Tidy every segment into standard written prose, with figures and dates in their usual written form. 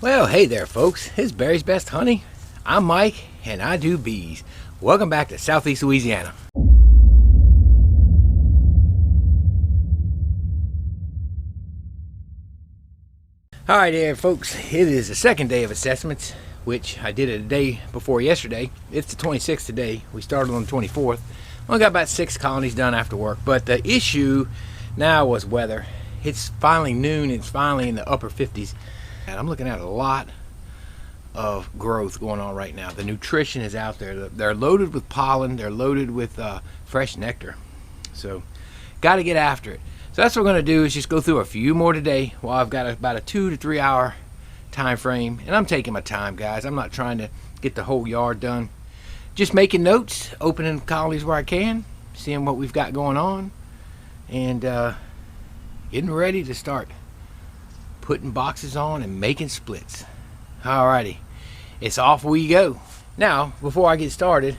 Well, hey there, folks. It's Barry's Best Honey. I'm Mike, and I do bees. Welcome back to Southeast Louisiana. All right, there, folks. It is the second day of assessments, which I did it a day before yesterday. It's the 26th today. We started on the 24th. Only got about 6 colonies done after work, but the issue now was weather. It's finally noon. It's finally in the upper 50s. And I'm looking at a lot of growth going on right now. The nutrition is out there. They're loaded with pollen. They're loaded with fresh nectar. So got to get after it. So that's what we're going to do, is just go through a few more today while I've got about a 2 to 3 hour time frame. And I'm taking my time, guys. I'm not trying to get the whole yard done. Just making notes, opening colonies where I can, seeing what we've got going on, and getting ready to start putting boxes on and making splits. Alrighty, it's off we go. Now, before I get started,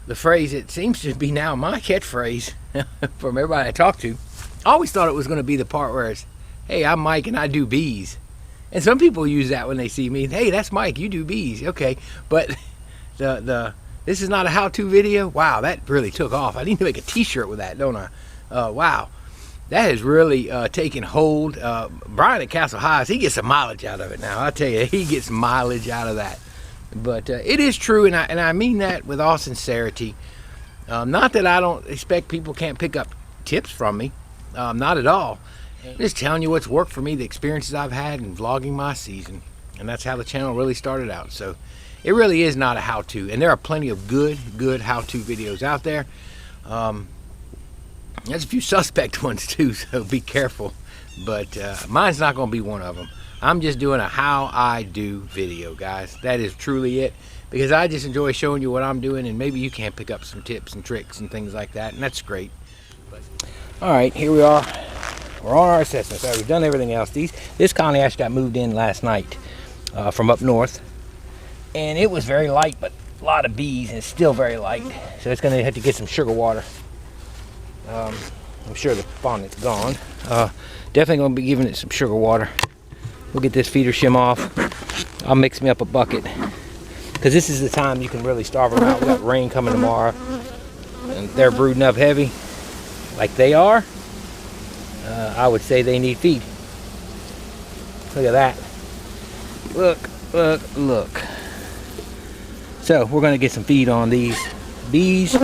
the phrase, it seems to be now my catchphrase from everybody I talk to. I always thought it was going to be the part where it's, hey, I'm Mike and I do bees. And some people use that when they see me. Hey, that's Mike, you do bees. Okay, but this is not a how-to video. Wow, that really took off. I need to make a t-shirt with that, don't I? Wow. That has really taken hold. Brian at Castle Hives, he gets some mileage out of it now. I tell you, he gets mileage out of that. But it is true, and I mean that with all sincerity. Not that I don't expect people can't pick up tips from me. Not at all. I'm just telling you what's worked for me, the experiences I've had in vlogging my season. And that's how the channel really started out. So it really is not a how-to. And there are plenty of good how-to videos out there. There's a few suspect ones too, so be careful. But mine's not going to be one of them. I'm just doing a how I do video, guys. That is truly it. Because I just enjoy showing you what I'm doing, and maybe you can pick up some tips and tricks and things like that, and that's great. All right, here we are. We're on our assessment. So we've done everything else. This colony actually got moved in last night from up north. And it was very light, but a lot of bees, and it's still very light. So it's going to have to get some sugar water. I'm sure the fauna's gone. Definitely going to be giving it some sugar water. We'll get this feeder shim off. I'll mix me up a bucket, because this is the time you can really starve them out. We got rain coming tomorrow, and they're brooding up heavy like they are. I would say they need feed. Look at that. Look. So we're going to get some feed on these bees,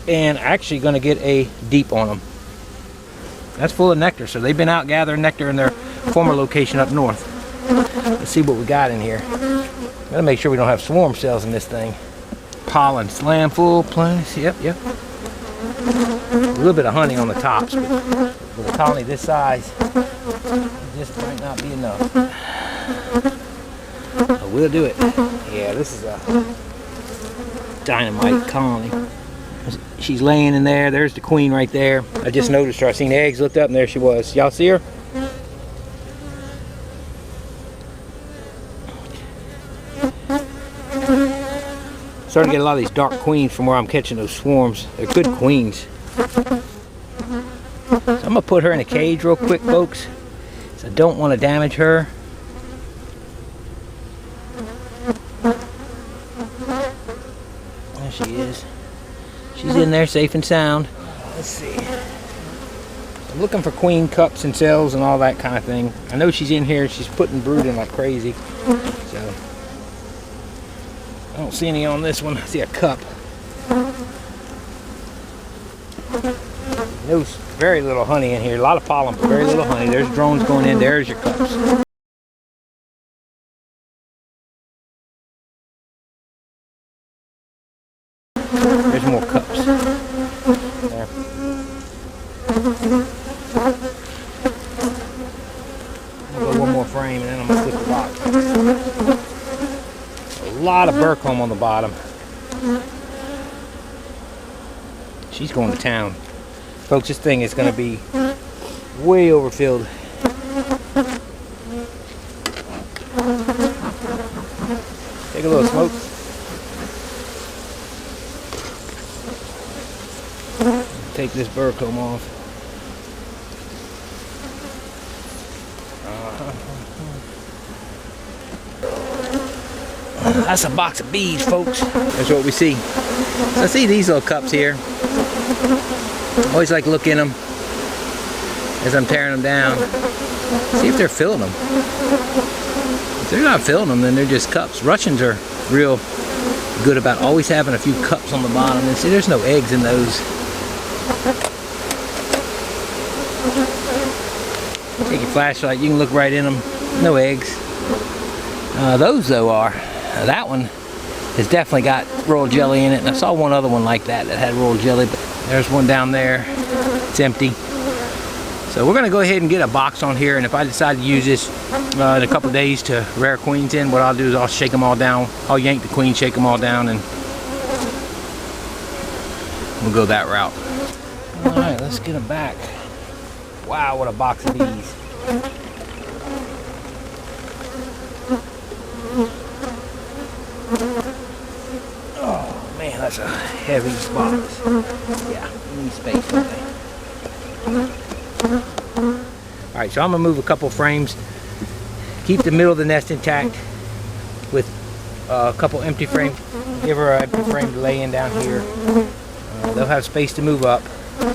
and actually going to get a deep on them. That's full of nectar, so they've been out gathering nectar in their former location up north. Let's see what we got in here. Gotta make sure we don't have swarm cells in this thing. Pollen slam full, plenty. Yep. A little bit of honey on the tops, but with a colony this size, this might not be enough. But we'll do it. Yeah, this is a dynamite colony. She's laying in there. There's the queen right there. I just noticed her. I seen the eggs, looked up, and there she was. Y'all see her? Starting to get a lot of these dark queens from where I'm catching those swarms. They're good queens. So I'm going to put her in a cage real quick, folks. So I don't want to damage her. There she is. She's in there safe and sound. Let's see. I'm looking for queen cups and cells and all that kind of thing. I know she's in here. She's putting brooding like crazy. So I don't see any on this one. I see a cup. There's very little honey in here. A lot of pollen, but very little honey. There's drones going in. There's your cups. There's more cups. There. I'll go one more frame and then I'm going to flip the box. A lot of burrcomb on the bottom. She's going to town. Folks, this thing is going to be way overfilled. Take a little smoke. Take this burrcomb off. That's a box of bees, folks. That's what we see. So I see these little cups here. Always like to look in them as I'm tearing them down. See if they're filling them. If they're not filling them, then they're just cups. Russians are real good about always having a few cups on the bottom. And see, there's no eggs in those. Take your flashlight, you can look right in them. No eggs. Those though are. That one has definitely got royal jelly in it. And I saw one other one like that had royal jelly. But there's one down there. It's empty. So we're going to go ahead and get a box on here. And if I decide to use this in a couple of days to rear queens in, what I'll do is I'll shake them all down. I'll yank the queen, shake them all down, and we'll go that route. Alright, let's get them back. Wow, what a box of bees. Oh man, that's a heavy box. Yeah, we need space, don't they? Alright, so I'm going to move a couple frames. Keep the middle of the nest intact with a couple empty frames. Give her an empty frame to lay in down here. They'll have space to move up. So.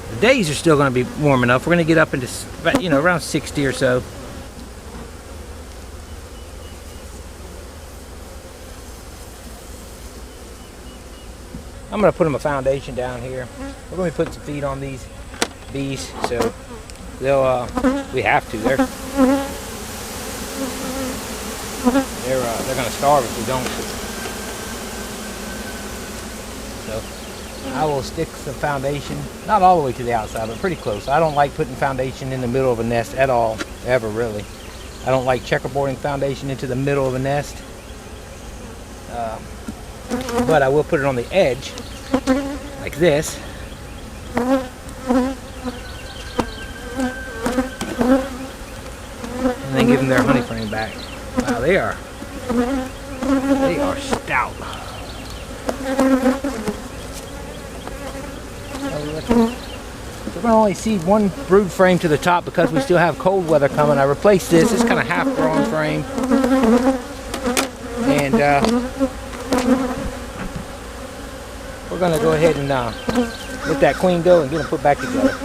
The days are still going to be warm enough. We're going to get up into, around 60 or so. I'm going to put them a foundation down here. We're going to be putting some feed on these bees, so they'll we have to. They're going to starve if we don't. So I will stick some foundation, not all the way to the outside, but pretty close. I don't like putting foundation in the middle of a nest at all, ever really. I don't like checkerboarding foundation into the middle of a nest. But I will put it on the edge, like this. And then give them their honey frame back. Wow, they are stout. We're going to only see one brood frame to the top because we still have cold weather coming. I replaced this. It's kind of half-grown frame. And we're going to go ahead and let that queen go and get them put back together.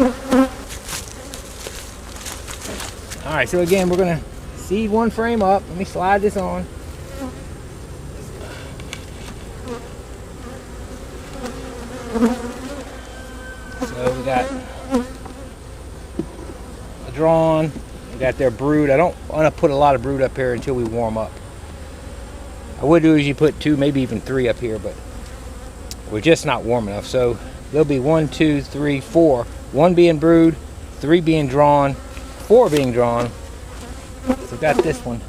Alright, so again, we're going to seed one frame up. Let me slide this on. So we got a drawn, we got their brood. I don't want to put a lot of brood up here until we warm up. I would usually put 2, maybe even 3 up here, but we're just not warm enough. So there'll be 1, 2, 3, 4. 1 being brood, 3 being drawn, 4 being drawn. So we got this one.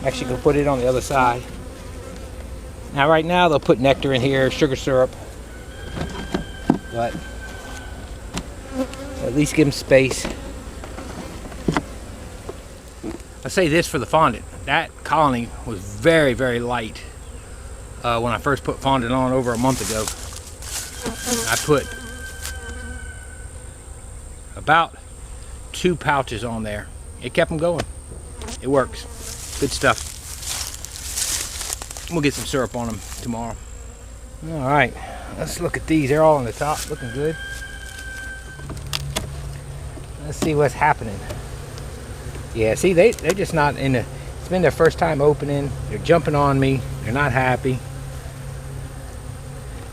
I'm actually going to put it on the other side. Now right now they'll put nectar in here, sugar syrup. But at least give them space. I say this for the fondant. That colony was very, very light when I first put fondant on over a month ago. I put about 2 pouches on there. It kept them going. It works. Good stuff. We'll get some syrup on them tomorrow. All right, let's look at these. They're all on the top, looking good. Let's see what's happening. Yeah, see, they're just not in the. It's been their first time opening. They're jumping on me. They're not happy.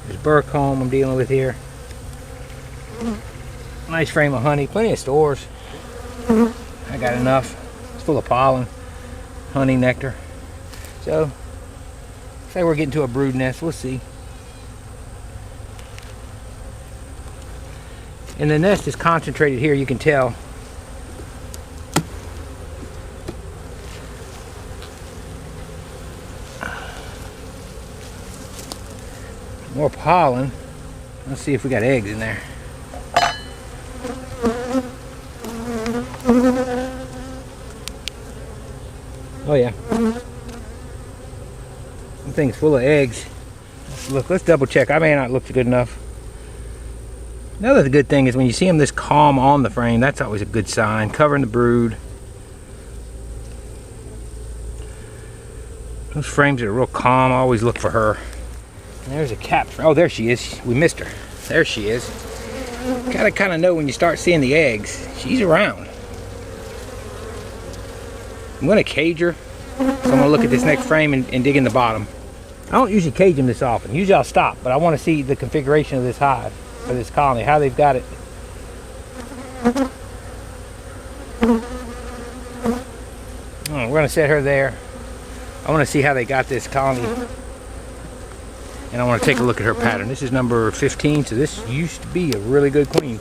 There's burr comb I'm dealing with here. Nice frame of honey. Plenty of stores. I got enough. It's full of pollen, honey, nectar. So, say we're getting to a brood nest. We'll see. And the nest is concentrated here, you can tell. More pollen. Let's see if we got eggs in there. Oh yeah. That thing's full of eggs. Let's look. Let's double check. I may not look good enough. Another good thing is when you see them this calm on the frame, that's always a good sign. Covering the brood. Those frames that are real calm, I always look for her. And there's a cap. Oh, there she is. We missed her. There she is. Gotta kind of know when you start seeing the eggs. She's around. I'm gonna cage her. So I'm gonna look at this next frame and dig in the bottom. I don't usually cage them this often. Usually I'll stop, but I want to see the configuration of this hive, or this colony, how they've got it. Oh, we're gonna set her there. I want to see how they got this colony, and I want to take a look at her pattern. This is number 15, so this used to be a really good queen.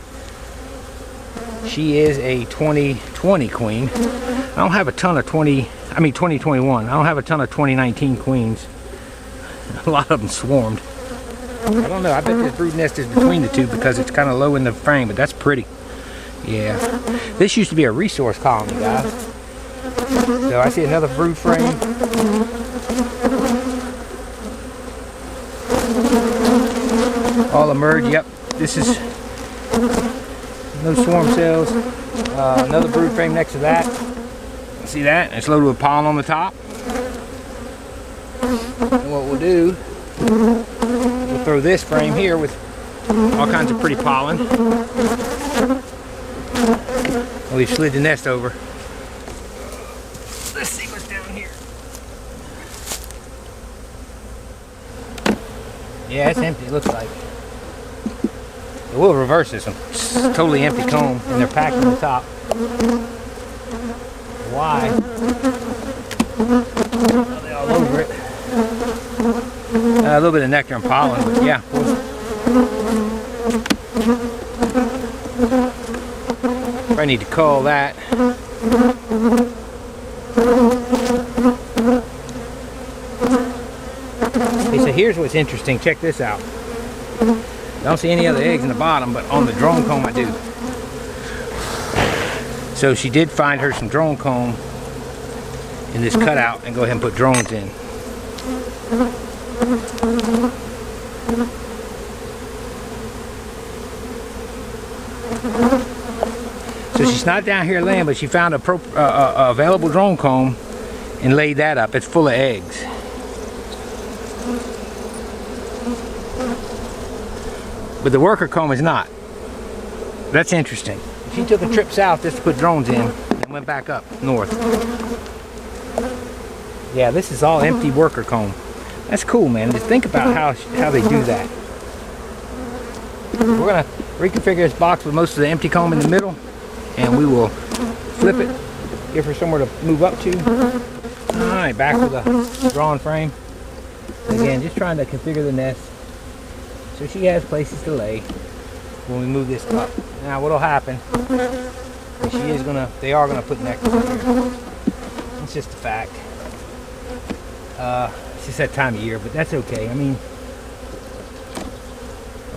She is a 2020 queen. I don't have a ton of 2021. I don't have a ton of 2019 queens. A lot of them swarmed. I don't know. I bet this brood nest is between the two because it's kind of low in the frame, but that's pretty. Yeah. This used to be a resource colony, guys. So I see another brood frame. All emerge. Yep. This is no swarm cells. Another brood frame next to that. See that? It's loaded with pollen on the top. And what we'll do, we'll throw this frame here with all kinds of pretty pollen. We've slid the nest over. Let's see what's down here. Yeah, it's empty, it looks like. We'll reverse this one. It's totally empty comb, and they're packed on the top. Why? Oh, they're all over it. A little bit of nectar and pollen, but yeah. I need to cull that. Okay, so here's what's interesting. Check this out. Don't see any other eggs in the bottom, but on the drone comb I do. So she did find her some drone comb in this cutout and go ahead and put drones in. So she's not down here laying, but she found a available drone comb and laid that up. It's full of eggs. But the worker comb is not. That's interesting. She took a trip south just to put drones in and went back up north. Yeah, this is all empty worker comb. That's cool, man. Just think about how they do that. We're gonna reconfigure this box with most of the empty comb in the middle, and we will flip it, give her somewhere to move up to. All right, back with a drawn frame. Again, just trying to configure the nest so she has places to lay when we move this up. Now, what'll happen is they are gonna put nectar in here. It's just a fact. It's just that time of year, but that's okay. I mean,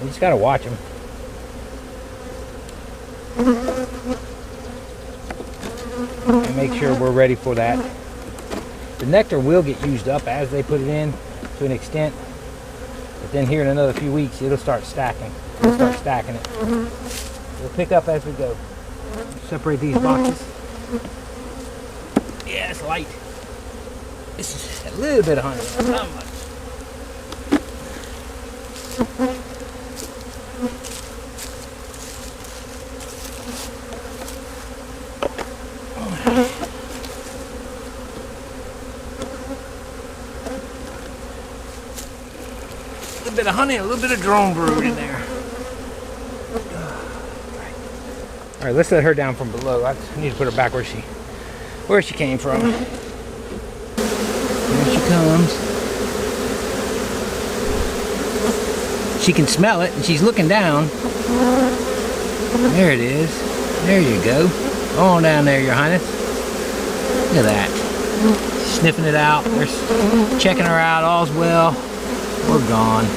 we just gotta watch them. And make sure we're ready for that. The nectar will get used up as they put it in to an extent, but then here in another few weeks it'll start stacking. We'll start stacking it. We'll pick up as we go. Separate these boxes. Yeah, it's light. This is a little bit of honey, not much. A little bit of honey, a little bit of drone brood in there. All right, let's let her down from below. I need to put her back where she came from. There she comes. She can smell it, and she's looking down. There it is. There you go. Go on down there, Your Highness. Look at that. Sniffing it out. They're checking her out. All's well. We're gone. I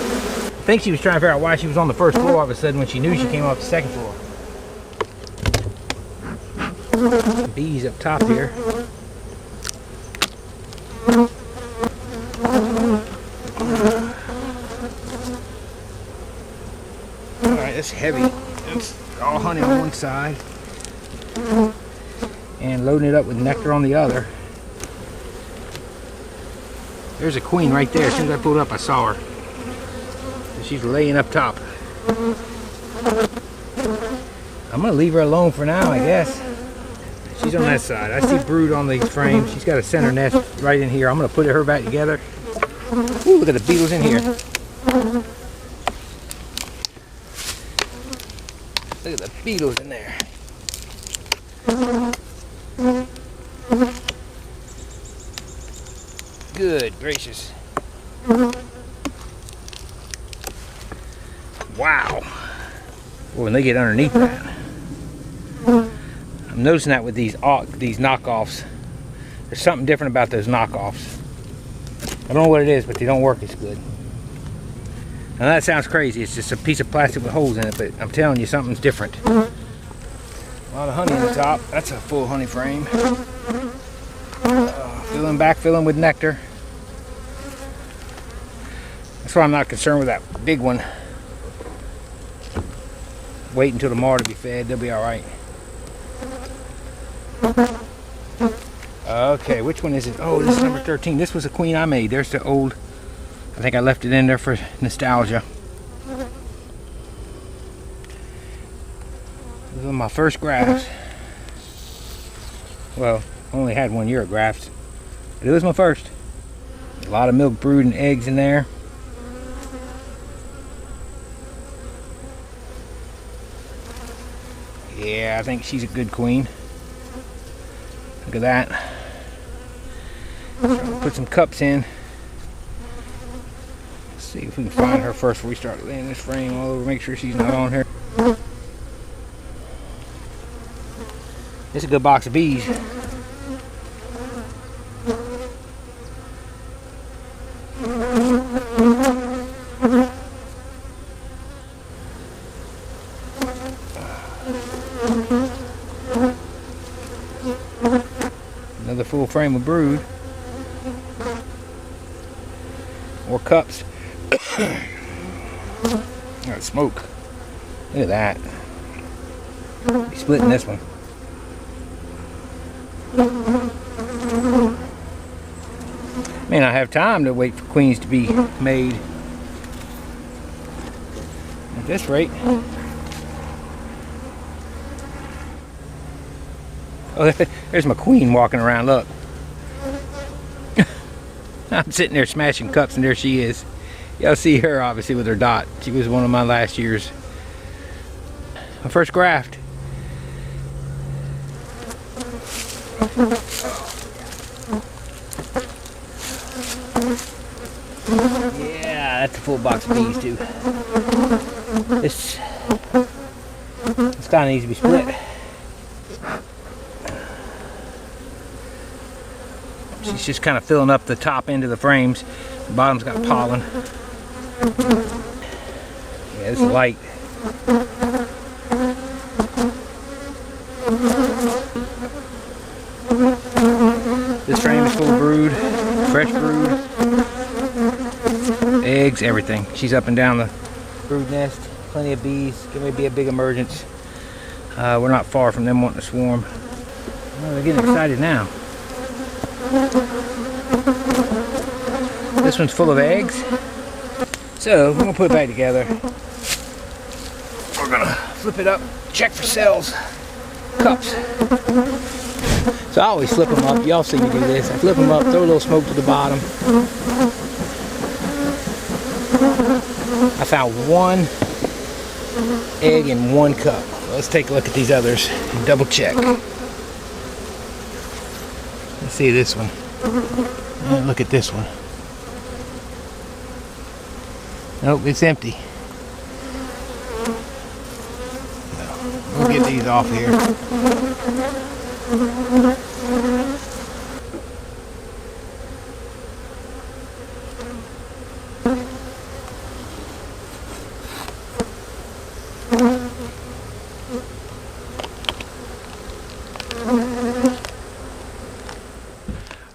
think she was trying to figure out why she was on the first floor all of a sudden when she knew she came off the second floor. Bees up top here. Alright, that's heavy. frames, all honey on one side, and loading it up with nectar on the other. There's a queen right there. As soon as I pulled up, I saw her. She's laying up top. I'm gonna leave her alone for now, I guess. She's on that side. I see brood on these frames. She's got a center nest right in here. I'm gonna put her back together. Ooh, look at the beetles in here. Look at the beetles in there. Good gracious. Wow. Well, when they get underneath that. I'm noticing that with these knockoffs. There's something different about those knockoffs. I don't know what it is, but they don't work as good. Now that sounds crazy. It's just a piece of plastic with holes in it, but I'm telling you, something's different. A lot of honey on the top. That's a full honey frame. Filling with nectar. That's why I'm not concerned with that big one. Wait until tomorrow to be fed. They'll be all right. Okay, which one is it? Oh, this is number 13. This was a queen I made. There's the old. I think I left it in there for nostalgia. These are my first grafts. Well, I only had 1 year of grafts, but it was my first. A lot of milk brood and eggs in there. Yeah, I think she's a good queen. Look at that. Put some cups in. Let's see if we can find her first before we start laying this frame all over. Make sure she's not on here. It's a good box of bees. Another full frame of brood. More cups. Got smoke. Look at that. Be splitting this one. May not have time to wait for queens to be made. At this rate. Oh, there's my queen walking around, look. I'm sitting there smashing cups and there she is. Y'all see her obviously with her dot. She was one of my last year's. My first graft. Yeah, that's a full box of bees too. This kind of needs to be split. She's just kind of filling up the top end of the frames. The bottom's got pollen. Yeah, this is light. This frame is full of brood, fresh brood, eggs, everything. She's up and down the brood nest. Plenty of bees. Going to be a big emergence. We're not far from them wanting to swarm. Oh, they're getting excited now. This one's full of eggs. So we're going to put it back together. We're going to flip it up, check for cells, cups. So I always flip them up. Y'all see me do this. I flip them up, throw a little smoke to the bottom. I found one egg in one cup. Let's take a look at these others and double check. Let's see this one. And look at this one. Nope, it's empty. We'll get these off here.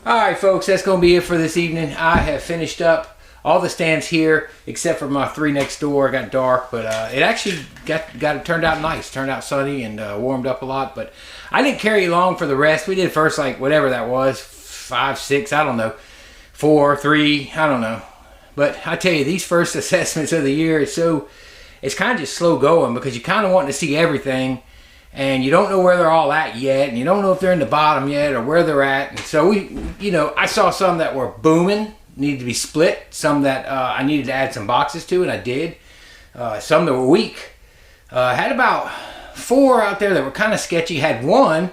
Alright folks, that's going to be it for this evening. I have finished up all the stands here, except for my 3 next door, got dark, but it actually got turned out nice. Turned out sunny and warmed up a lot. But I didn't carry long for the rest. We did first, like, whatever that was, 5, 6, I don't know, 4, 3, I don't know. But I tell you, these first assessments of the year, it's kind of just slow going, because you kind of want to see everything, and you don't know where they're all at yet, and you don't know if they're in the bottom yet or where they're at. And so I saw some that were booming, needed to be split, some that I needed to add some boxes to, and I did. Some that were weak. Had about 4 out there that were kind of sketchy. Had one,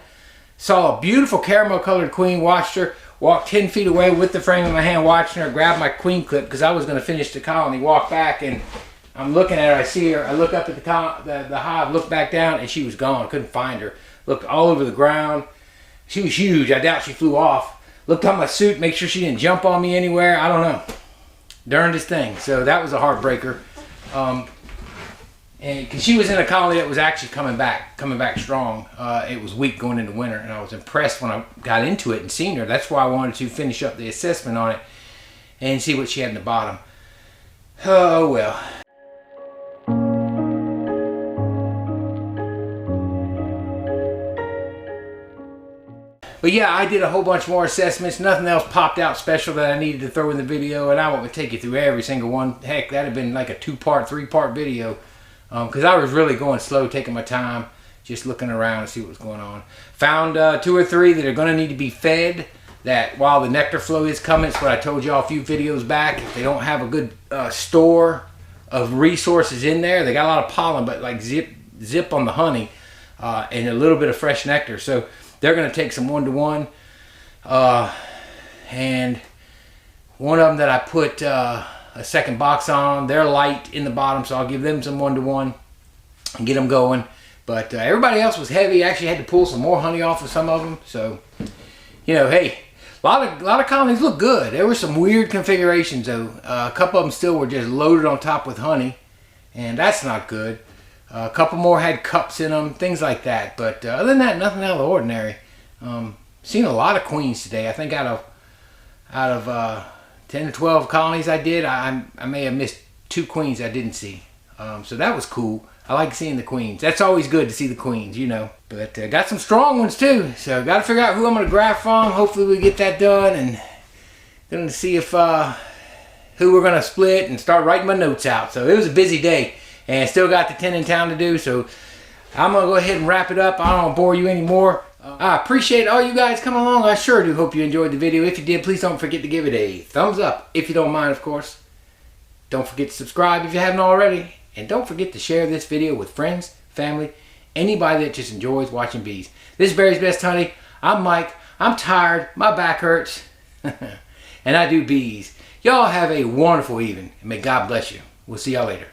saw a beautiful caramel colored queen, watched her, walked 10 feet away with the frame in my hand, watching her, grabbed my queen clip because I was going to finish the colony, walk back, and I'm looking at her, I see her, I look up at the hive, look back down, and she was gone. Couldn't find her. Looked all over the ground. She was huge. I doubt she flew off. Looked on my suit, make sure she didn't jump on me anywhere. I don't know. Darndest thing. So that was a heartbreaker. And because she was in a colony that was actually coming back strong. It was weak going into winter, and I was impressed when I got into it and seen her. That's why I wanted to finish up the assessment on it and see what she had in the bottom. Oh well. But yeah, I did a whole bunch more assessments. Nothing else popped out special that I needed to throw in the video, and I won't take you through every single one. Heck, that'd have been like a 2-part, 3-part video, because I was really going slow, taking my time, just looking around to see what was going on. Found 2 or 3 that are going to need to be fed. That while the nectar flow is coming, it's what I told y'all a few videos back. If they don't have a good store of resources in there, they got a lot of pollen, but like zip on the honey, and a little bit of fresh nectar. So they're going to take some 1-to-1, and one of them that I put a second box on, they're light in the bottom, so I'll give them some 1-to-1 and get them going. But everybody else was heavy. I actually had to pull some more honey off of some of them. So, hey, a lot of colonies look good. There were some weird configurations though. A couple of them still were just loaded on top with honey, and that's not good. A couple more had cups in them, things like that. But other than that, nothing out of the ordinary. Seen a lot of queens today. I think out of 10 or 12 colonies I did, I may have missed 2 queens I didn't see. So that was cool. I like seeing the queens. That's always good to see the queens, But got some strong ones too. So got to figure out who I'm going to graft from. Hopefully we get that done, and going to see if who we're going to split and start writing my notes out. So it was a busy day. And still got the 10 in town to do, so I'm going to go ahead and wrap it up. I don't want to bore you anymore. I appreciate all you guys coming along. I sure do hope you enjoyed the video. If you did, please don't forget to give it a thumbs up, if you don't mind, of course. Don't forget to subscribe if you haven't already. And don't forget to share this video with friends, family, anybody that just enjoys watching bees. This is Barry's Best Honey. I'm Mike. I'm tired. My back hurts. And I do bees. Y'all have a wonderful evening, and may God bless you. We'll see y'all later.